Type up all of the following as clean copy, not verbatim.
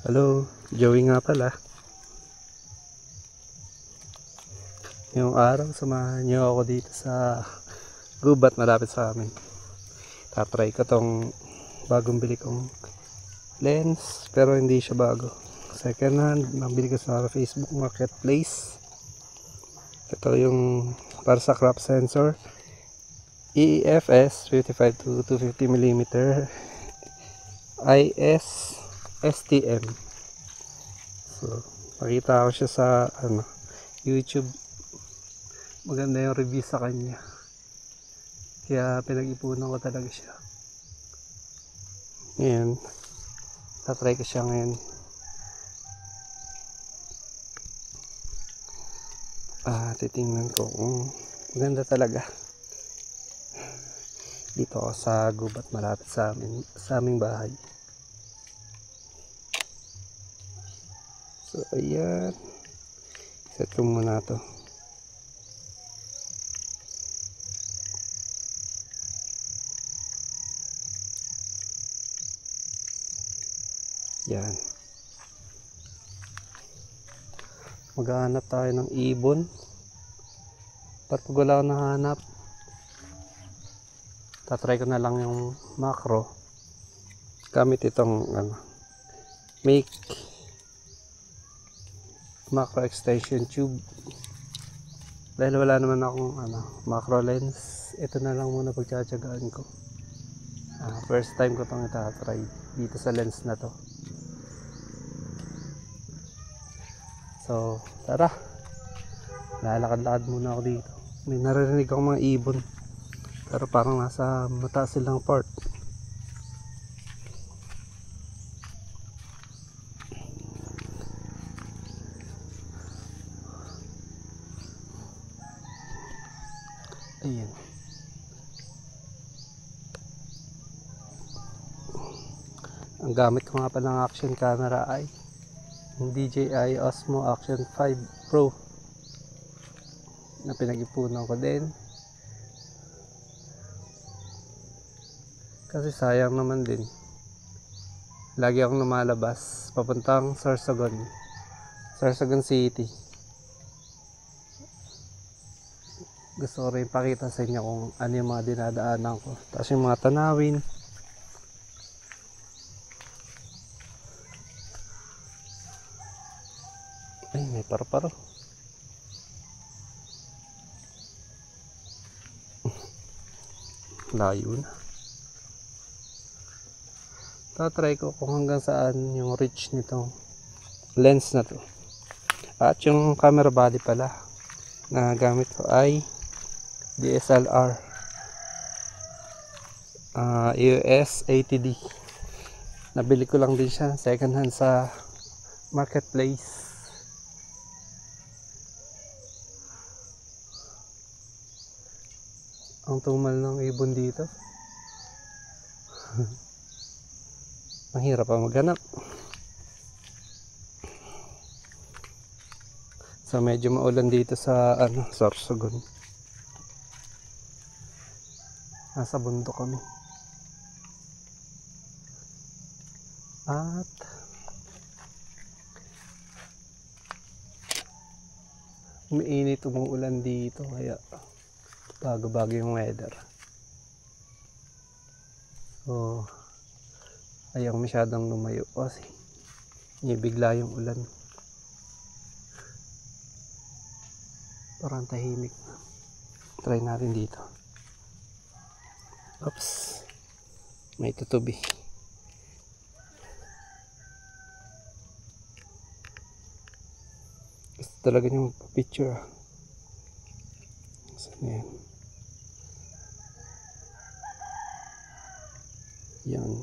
Hello, Joey nga pala. Ngayong araw, samahan niyo ako dito sa gubat malapit sa amin. Tatry ko tong bagong bili kong lens, pero hindi siya bago. Second hand, nabili ko sa Facebook Marketplace. Ito yung para sa crop sensor. EFS 55 to 250mm IS STM. So, pakita ko siya sa YouTube. Maganda yung review sa kanya. Kaya pinag-ipunan ko talaga siya. Ngayon, tatry ko siya ngayon. Titingnan ko kung maganda talaga. Dito ako sa gubat malapit sa aming bahay. So ayan, set ko muna to. Yan, maghahanap tayo ng ibon. Pag wala akong nahanap, tatry ko na lang yung macro gamit itong make macro extension tube. Dahil wala naman akong macro lens, ito na lang muna pagtsatsagaan ko. First time ko itong itatry dito sa lens na to. So tara, lalakad-lakad muna ako dito. May naririnig akong mga ibon, pero parang nasa mataas silang part. Ayan. Ang gamit ko nga pala ng action camera ay yung DJI Osmo Action 5 Pro na pinag-ipunan ko din. Kasi sayang naman din. Lagi akong lumalabas papuntang Sorsogon City. Gusto ko rin pakita sa inyo kung ano yung mga dinadaanan ko. Tapos yung mga tanawin. Ay, may paru-paro. Layo na. Tatry ko kung hanggang saan yung reach nitong lens na to. At yung camera body pala na gamit ko ay DSLR EOS 80D. Nabili ko lang din siya second hand sa marketplace. Ang tumal ng ibon dito. Ang hirap pa maghanap. So medyo maulan dito sa Sorsogon. Nasa bundok kami. At umiinit, umuulan dito, kaya bago-bago yung weather. So ayaw masyadong lumayo kasi bigla yung ulan. Parang tahimik na. Try natin dito. Oops, may tutubi. Gusto talaga niyong picture. Saan yan? Yan.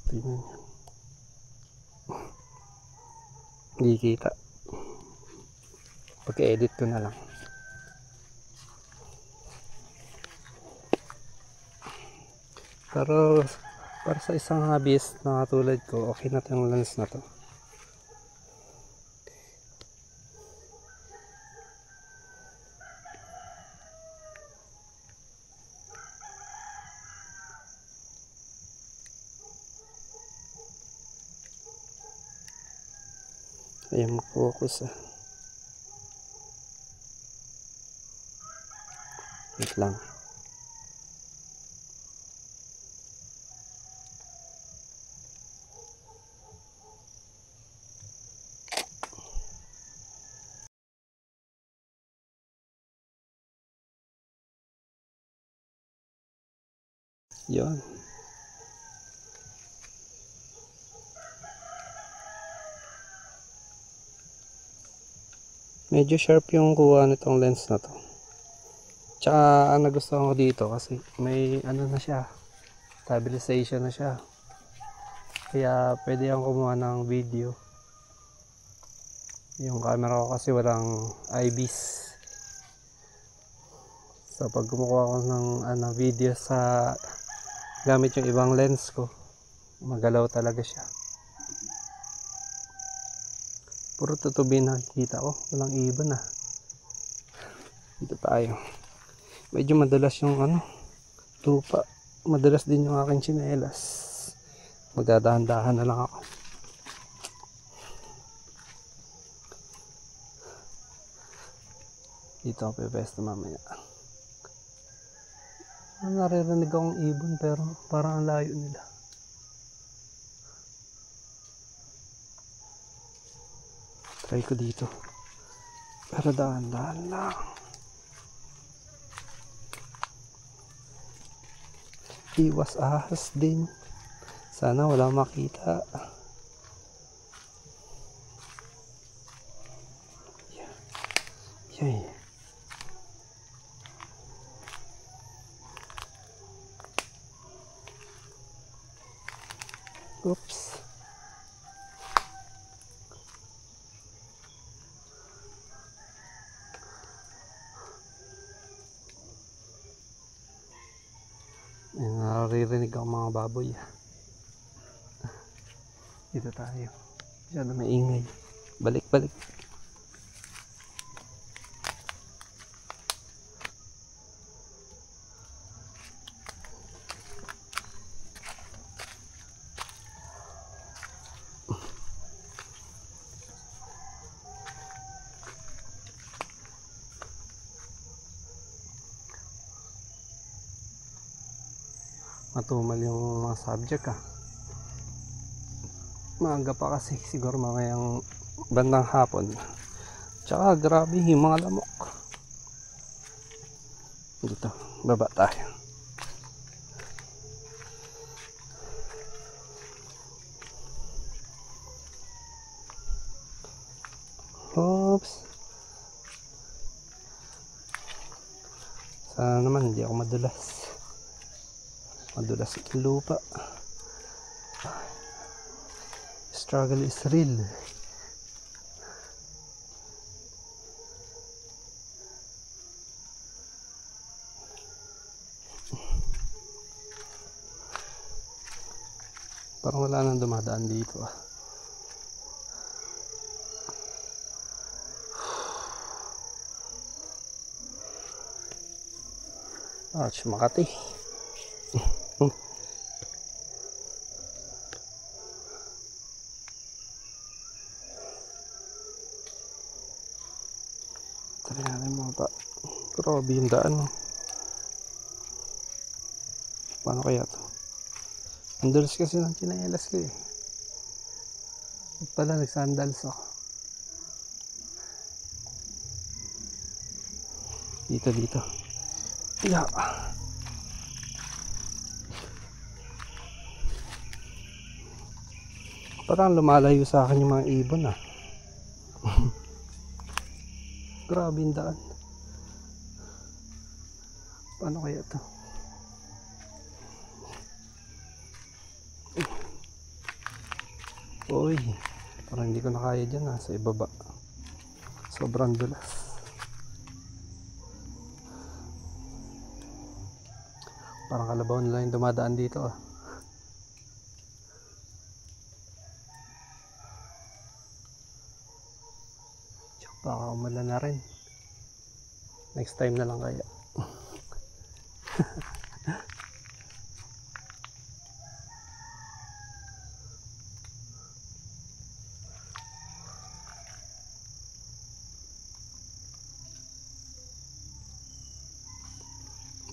Tingnan yan. Hindi kita. Pag-edit ko na lang. Pero Para sa isang hobbyist na katulad ko, okay na yung lens na to. Ayan, mag-focus Wait lang. Yun. Medyo sharp yung kuha nitong lens na to. Tsaka ang nagustuhan ko dito kasi may ano na siya, stabilization na siya. Kaya pwede akong kumuha ng video. Yung camera ko kasi walang IBIS. So pag kumukuha ko ng video sa gamit yung ibang lens ko, magalaw talaga siya. Puro tutubi nakikita ko, walang ibon Dito tayo. Medyo madalas yung lupa. Madalas din yung aking tsinelas. Magdadahan-dahan na lang ako. Dito ako pepesto mamaya. Naririnig akong ibon pero parang ang layo nila. Try ko dito. Pero dahan-dahan lang. Iwas ahas din. Sana wala makita. Yay. Oops. Naririnig ako mga baboy. Dito tayo. Masyado maingay. Balik-balik. Matumal yung mga subject Maaga pa kasi, siguro mamayang bandang hapon. Tsaka grabe yung mga lamok. Dito, baba tayo. Oops. Sana naman hindi ako madulas. Madulas yung lupa. Struggle is real. Parang wala nang dumadaan dito Makati. Tara natin mga pa. Grabe yung daan Paano kaya to? Ang dulas kasi ng tsinelas ko At pala nagsandals ako. Dito. Yeah. Parang lumalayo sa akin yung mga ibon Grabe yung daan. Paano kaya to? Uy, parang hindi ko na kaya dyan sa ibaba. Sobrang dulas. Parang kalabaw nila yung dumadaan dito Baka umulan na rin. Next time na lang kaya.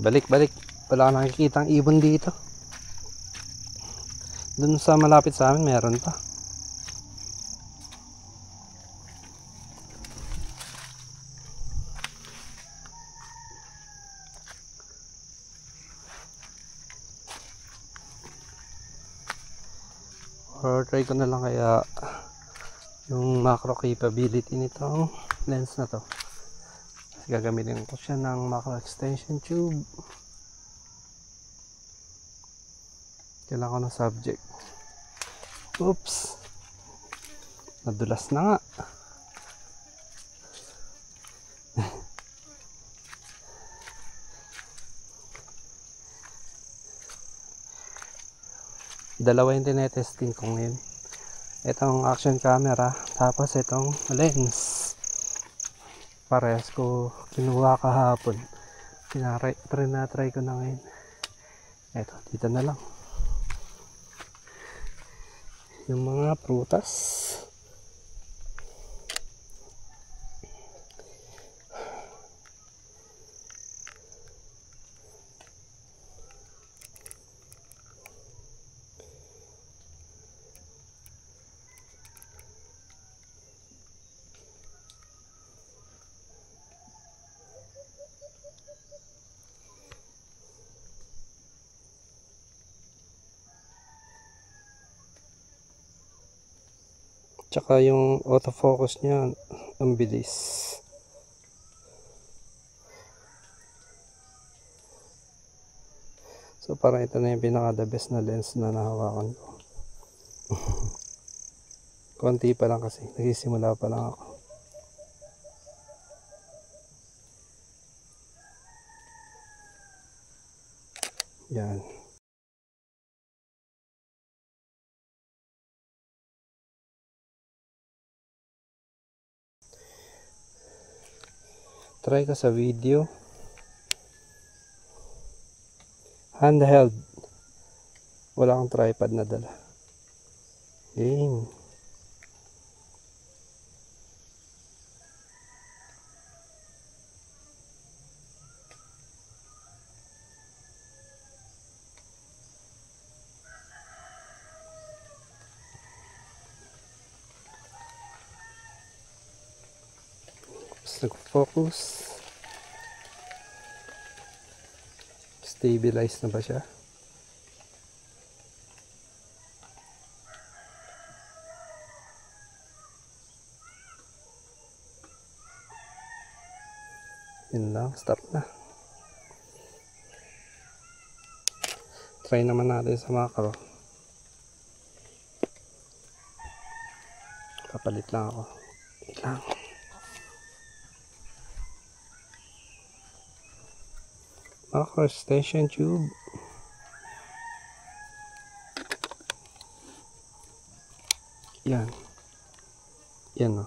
Balik. Wala ka nakikita ang ibon dito. Dun sa malapit sa amin meron pa. Or try ko na lang kaya yung macro capability nitong lens na to. Kasi gagamitin ko siya ng macro extension tube. Kailangan ko ng subject. Oops, nadulas na nga. Dalawa yung tinetesting ko ngayon. Itong action camera, tapos itong lens. Parehas ko kinuha kahapon. Try ko na ngayon. Eto, dito na lang. Yung mga prutas. Tsaka yung autofocus niya ang bilis. So parang ito na yung pinaka the best na lens na nahawakan ko. Konti pa lang kasi, nagsisimula pa lang ako. Yan. Try ka sa video. Handheld. Wala kang tripod na dala. Game. Nag-focus. Stabilize na ba siya? Yun lang, stop na. Try naman natin sa macro. Papalit lang ako. Wait lang. Macro extension tube. Yan. Yan o.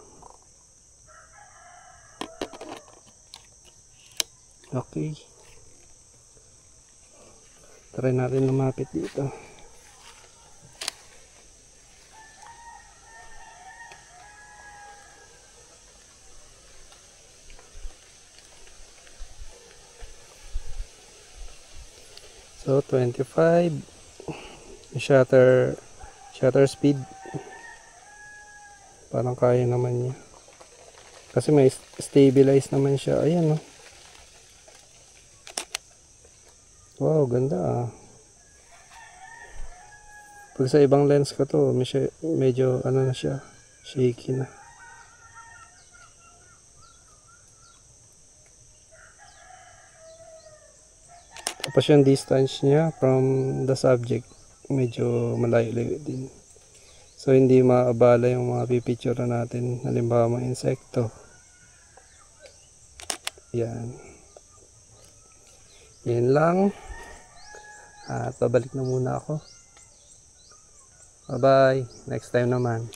Okay. Try natin lumapit dito. So 25 shutter speed, parang kaya naman niya kasi may stabilize naman siya. Ayan oh. Wow, ganda ah. Pag sa ibang lens ko to medyo ano na siya, shaky na. Tapos yung distance niya from the subject medyo malayo-layo din. So hindi maabala yung mga pipicture natin, halimbawa mga insekto. Yan. Yan lang. At babalik na muna ako. Bye bye. Next time naman.